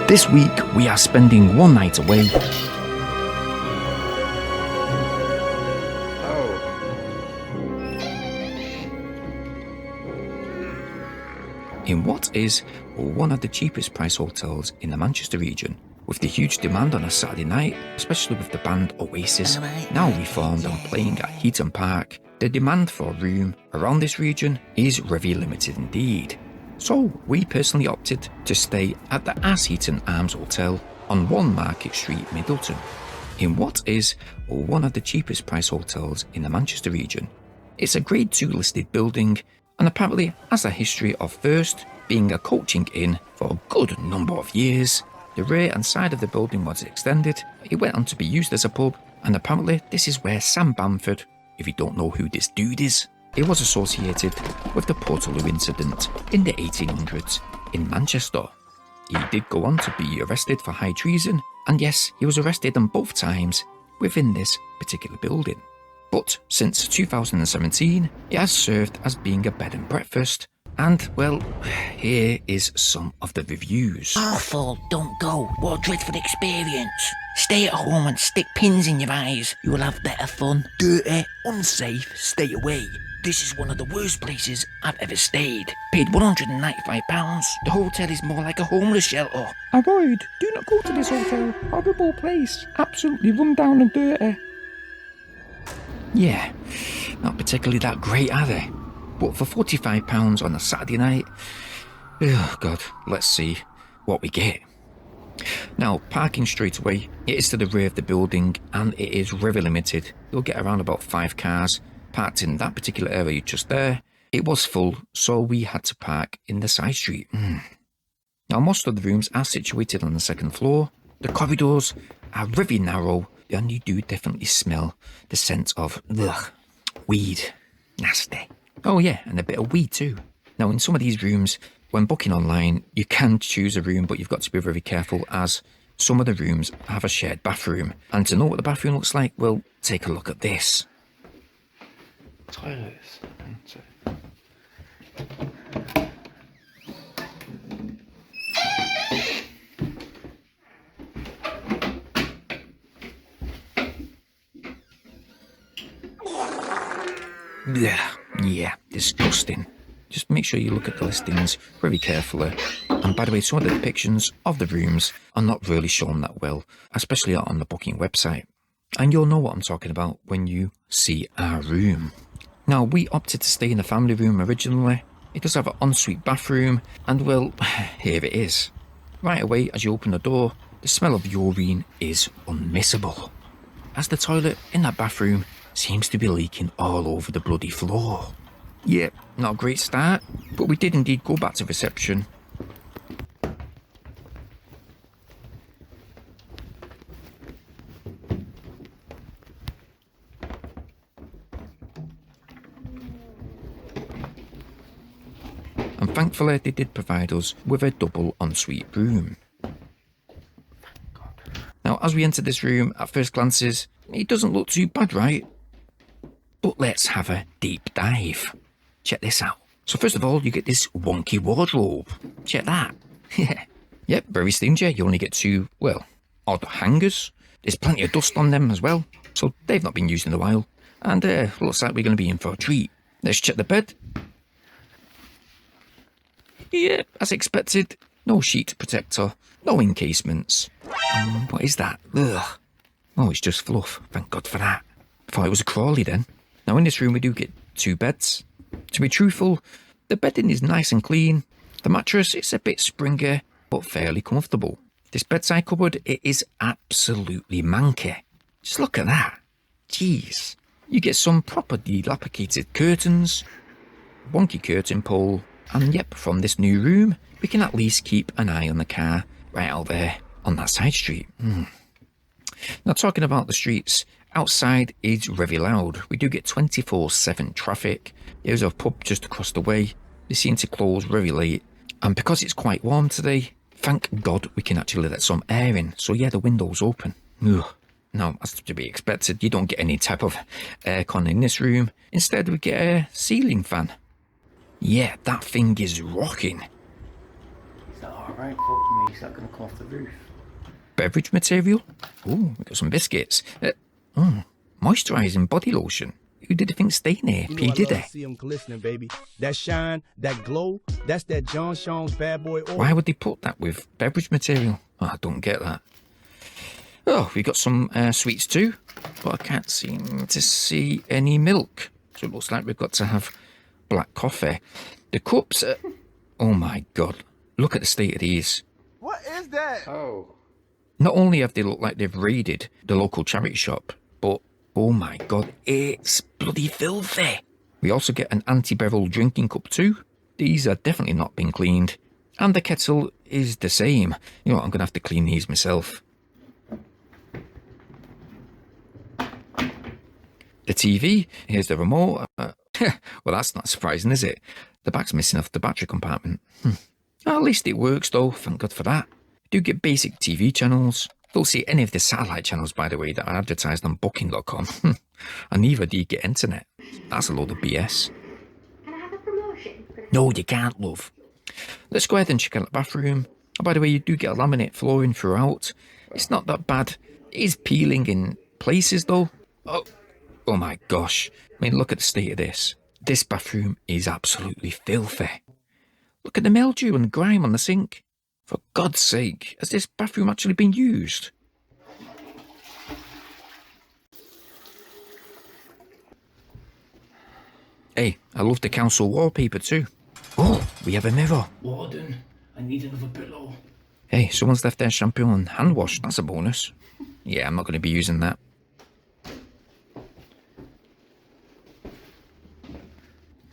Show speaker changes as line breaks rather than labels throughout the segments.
This week we are spending one night away in what is one of the cheapest price hotels in the Manchester region. With the huge demand on a Saturday night, especially with the band Oasis now reformed and playing at Heaton Park, the demand for a room around this region is very limited indeed. So we personally opted to stay at the Assheton Arms Hotel on 1 Market Street, Middleton, in what is one of the cheapest price hotels in the Manchester region. It's a Grade 2 listed building and apparently has a history of first being a coaching inn for a good number of years. The rear and side of the building was extended, it went on to be used as a pub, and apparently this is where Sam Bamford, if you don't know who this dude is, it was associated with the Portaloo incident in the 1800s in Manchester. He did go on to be arrested for high treason, and yes, he was arrested on both times within this particular building. But since 2017, it has served as being a bed and breakfast. And, well, here is some of the reviews.
Awful, don't go. What a dreadful experience. Stay at home and stick pins in your eyes. You will have better fun. Dirty, unsafe, stay away. This is one of the worst places I've ever stayed. Paid £195. The hotel is more like a homeless shelter.
Avoid. Do not go to this hotel. Horrible place. Absolutely run down and dirty.
Yeah, not particularly that great, are they? But for £45 on a Saturday night, oh god, let's see what we get. Now, parking straight away, it is to the rear of the building and it is very limited. You'll get around about 5 cars parked in that particular area just there. It was full, so we had to park in the side street. Now, most of the rooms are situated on the 2nd floor. The corridors are very narrow and you do definitely smell the scent of weed. Nasty. Oh yeah, and a bit of weed too. Now in some of these rooms, when booking online, you can choose a room, but you've got to be very careful as some of the rooms have a shared bathroom. And to know what the bathroom looks like, well, take a look at this.
Toilets.
Yeah, disgusting. Just make sure you look at the listings very carefully. And by the way, some of the depictions of the rooms are not really shown that well, especially on the booking website. And you'll know what I'm talking about when you see our room. Now, we opted to stay in the family room originally. It does have an ensuite bathroom, and well, here it is. Right away, as you open the door, the smell of urine is unmissable, as the toilet in that bathroom seems to be leaking all over the bloody floor. Yep, not a great start, but we did indeed go back to reception. And thankfully they did provide us with a double ensuite room. Now, as we enter this room, at first glances, it doesn't look too bad, right? But let's have a deep dive. Check this out. So first of all, you get this wonky wardrobe. Check that. Yep, very stingy. You only get 2, odd hangers. There's plenty of dust on them as well, so they've not been used in a while. And looks like we're going to be in for a treat. Let's check the bed. Yep, as expected. No sheet protector, no encasements. What is that? Ugh. Oh, it's just fluff. Thank God for that. I thought it was a Crawley then. Now in this room we do get 2 beds. To be truthful, the bedding is nice and clean. The mattress is a bit springy, but fairly comfortable. This bedside cupboard, it is absolutely manky. Just look at that. Jeez. You get some proper dilapidated curtains, wonky curtain pole, and yep, from this new room, we can at least keep an eye on the car right out there on that side street. Now, talking about the streets, outside is very loud. We do get 24/7 traffic. There's a pub just across the way. They seem to close very late. And because it's quite warm today, thank God we can actually let some air in. So yeah, the window's open. Ugh. Now, as to be expected, you don't get any type of aircon in this room. Instead, we get a ceiling fan. Yeah, that thing is rocking.
Alright, fuck me, is that gonna come off the roof?
Beverage material? Oh, we got some biscuits. Moisturising body lotion. Who did you think staying here? P. Diddy.
See them glistening, baby. That shine, that glow, that's that John Sean's bad boy oil.
Why would they put that with beverage material? Oh, I don't get that. Oh, we got some sweets too, but I can't seem to see any milk. So it looks like we've got to have black coffee. The cups, oh my God, look at the state of these.
What is that?
Oh.
Not only have they looked like they've raided the local charity shop, but oh my God, it's bloody filthy. We also get an anti-bevel drinking cup too. These are definitely not been cleaned. And the kettle is the same. You know what, I'm going to have to clean these myself. The TV, here's the remote. Well, that's not surprising, is it? The back's missing off the battery compartment. At least it works though, thank God for that. Do get basic TV channels. Don't see any of the satellite channels, by the way, that are advertised on booking.com. And neither do you get internet. That's a load of BS.
Can I have a promotion?
No, you can't, love. Let's go ahead and check out the bathroom. Oh, by the way, you do get a laminate flooring throughout. It's not that bad. It is peeling in places, though. Oh my gosh. I mean, look at the state of this. This bathroom is absolutely filthy. Look at the mildew and grime on the sink. For God's sake, has this bathroom actually been used? Hey, I love the council wallpaper too. Oh, we have a mirror.
Warden, I need another pillow.
Hey, someone's left their shampoo and hand wash. That's a bonus. Yeah, I'm not going to be using that.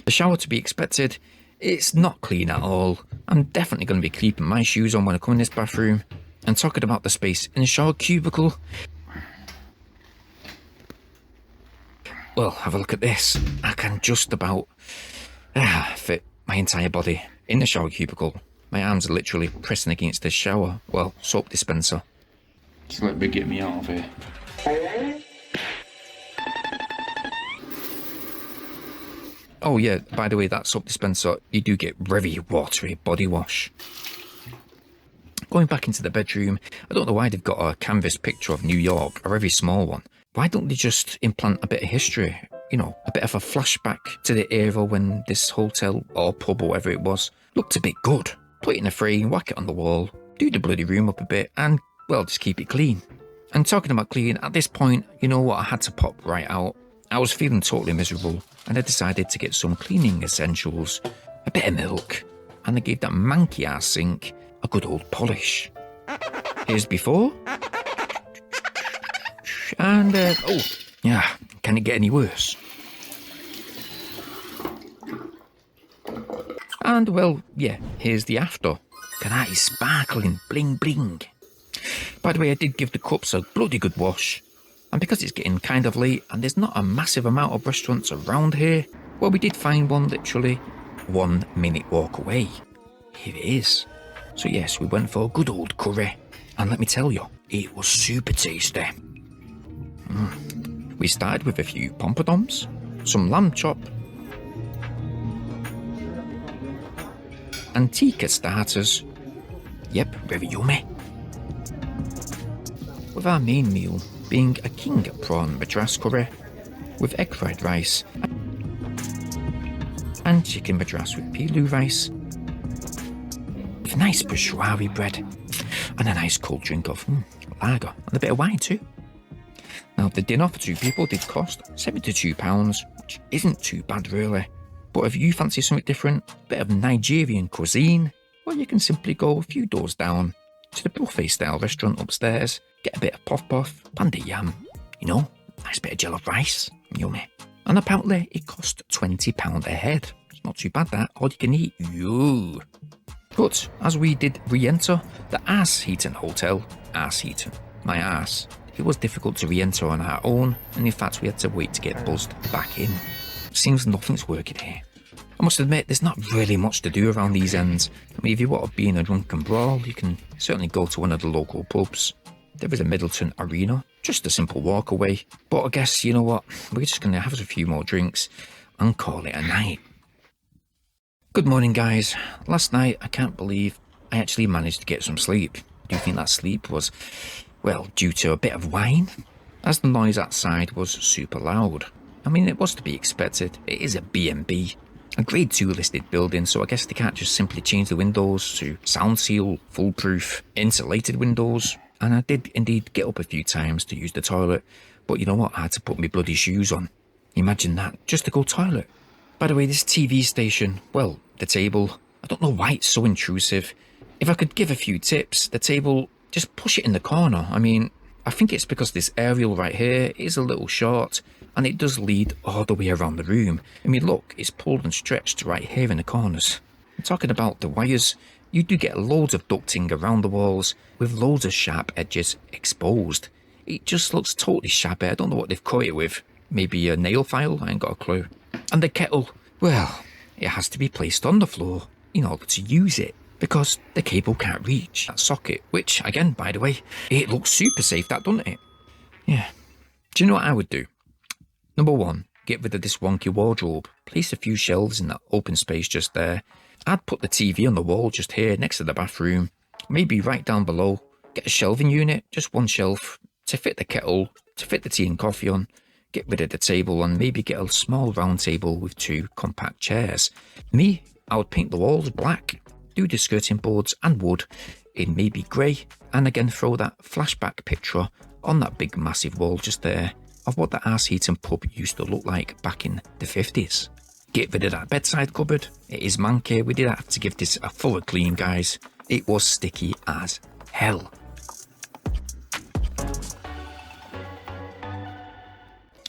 The shower to be expected. It's not clean at all. I'm definitely going to be keeping my shoes on when I come in this bathroom. And talking about the space in the shower cubicle. Well, have a look at this. I can just about fit my entire body in the shower cubicle. My arms are literally pressing against the shower, well, soap dispenser.
Just let me get me out of here.
Oh yeah, by the way, that soap dispenser, you do get very watery body wash. Going back into the bedroom, I don't know why they've got a canvas picture of New York, a very small one. Why don't they just implant a bit of history? You know, a bit of a flashback to the era when this hotel or pub or whatever it was looked a bit good. Put it in a frame, whack it on the wall, do the bloody room up a bit and, well, just keep it clean. And talking about clean, at this point, you know what, I had to pop right out. I was feeling totally miserable and I decided to get some cleaning essentials, a bit of milk, and I gave that manky ass sink a good old polish. Here's before. And, oh, yeah, can it get any worse? And, well, yeah, here's the after. Look at that, it's sparkling, bling bling. By the way, I did give the cups a bloody good wash. And because it's getting kind of late and there's not a massive amount of restaurants around here, well, we did find one literally 1 minute walk away. Here it is. So yes, we went for a good old curry. And let me tell you, it was super tasty. We started with a few pompadons, some lamb chop, and tikka starters. Yep, very yummy. With our main meal being a king prawn madras curry with egg fried rice and chicken madras with pilau rice with nice peshwari bread and a nice cold drink of lager and a bit of wine too. Now the dinner for 2 people did cost £72, which isn't too bad really, but if you fancy something different, a bit of Nigerian cuisine, well, you can simply go a few doors down to the buffet style restaurant upstairs, get a bit of puff, panda yam, you know, nice bit of jollof rice, yummy. And apparently it cost £20 a head. It's not too bad that, all you can eat, yoo. But as we did re-enter the Assheton Hotel, Assheton, my ass, it was difficult to re-enter on our own, and in fact we had to wait to get buzzed back in. Seems nothing's working here. I must admit, there's not really much to do around these ends. I mean, if you want to be in a drunken brawl, you can certainly go to one of the local pubs. There is a Middleton arena, just a simple walk away. But I guess, you know what, we're just going to have a few more drinks and call it a night. Good morning, guys. Last night, I can't believe I actually managed to get some sleep. Do you think that sleep was, well, due to a bit of wine? As the noise outside was super loud. I mean, it was to be expected. It is a B&B, a grade 2 listed building, so I guess they can't just simply change the windows to sound seal, foolproof, insulated windows. And I did indeed get up a few times to use the toilet, but you know what, I had to put my bloody shoes on. Imagine that, just to go toilet. By the way, this TV station, well, the table, I don't know why it's so intrusive. If I could give a few tips, the table, just push it in the corner. I mean, I think it's because this aerial right here is a little short, and it does lead all the way around the room. I mean, look, it's pulled and stretched right here in the corners. I'm talking about the wires. You do get loads of ducting around the walls with loads of sharp edges exposed. It just looks totally shabby. I don't know what they've cut it with. Maybe a nail file? I ain't got a clue. And the kettle, well, it has to be placed on the floor in order to use it, because the cable can't reach that socket, which, again, by the way, it looks super safe, that, doesn't it? Yeah. Do you know what I would do? Number 1, get rid of this wonky wardrobe. Place a few shelves in that open space just there. I'd put the TV on the wall just here next to the bathroom, maybe right down below. Get a shelving unit, just one shelf, to fit the kettle, to fit the tea and coffee on. Get rid of the table and maybe get a small round table with 2 compact chairs. Me, I would paint the walls black, do the skirting boards and wood in maybe grey, and again throw that flashback picture on that big massive wall just there of what the Assheton pub used to look like back in the 50s. Get rid of that bedside cupboard. It is manky. We did have to give this a full clean, guys. It was sticky as hell.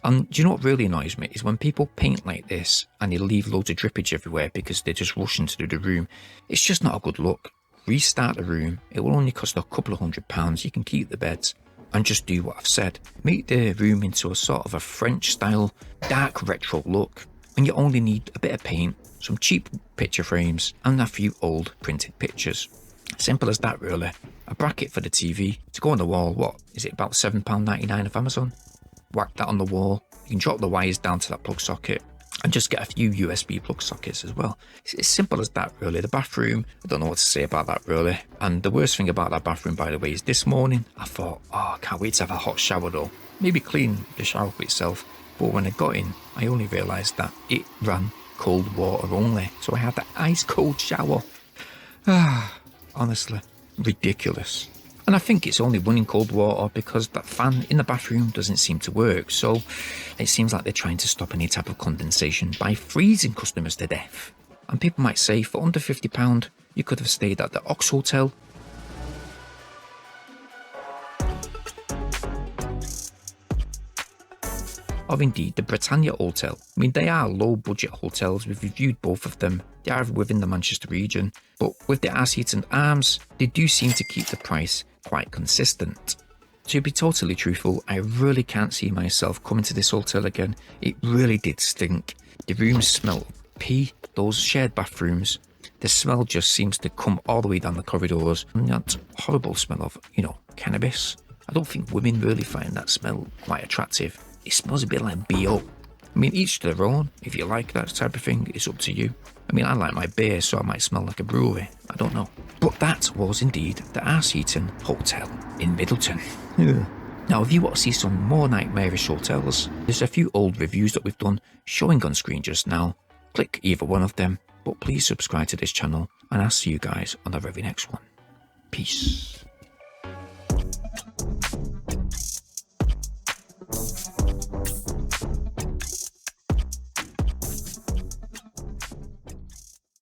And do you know what really annoys me is when people paint like this and they leave loads of drippage everywhere because they're just rushing to do the room. It's just not a good look. Restart the room. It will only cost a couple of £100. You can keep the beds and just do what I've said. Make the room into a sort of a French style, dark retro look. And you only need a bit of paint, some cheap picture frames and a few old printed pictures. Simple as that, really. A bracket for the TV to go on the wall. What is it, about £7.99 off Amazon? Whack that on the wall. You can drop the wires down to that plug socket and just get a few USB plug sockets as well. It's as simple as that, really. The bathroom, I don't know what to say about that, really. And the worst thing about that bathroom, by the way, is this morning I thought, oh, I can't wait to have a hot shower though. Maybe clean the shower up itself. But when I got in, I only realised that it ran cold water only. So I had the ice cold shower. Honestly, ridiculous. And I think it's only running cold water because that fan in the bathroom doesn't seem to work. So it seems like they're trying to stop any type of condensation by freezing customers to death. And people might say, for under £50, you could have stayed at the Ox Hotel. Or indeed the Britannia Hotel. I mean, they are low budget hotels. We've reviewed both of them. They are within the Manchester region. But with the Assheton Arms, they do seem to keep the price quite consistent. To be totally truthful, I really can't see myself coming to this hotel again. It really did stink. The rooms smell of pee, those shared bathrooms. The smell just seems to come all the way down the corridors. And that horrible smell of, cannabis. I don't think women really find that smell quite attractive. It smells a bit like BO. I mean, each to their own. If you like that type of thing, it's up to you. I mean, I like my beer, so I might smell like a brewery. I don't know. But that was indeed the Assheton Hotel in Middleton. Now, if you want to see some more nightmarish hotels, there's a few old reviews that we've done showing on screen just now. Click either one of them, but please subscribe to this channel, and I'll see you guys on the very next one. Peace.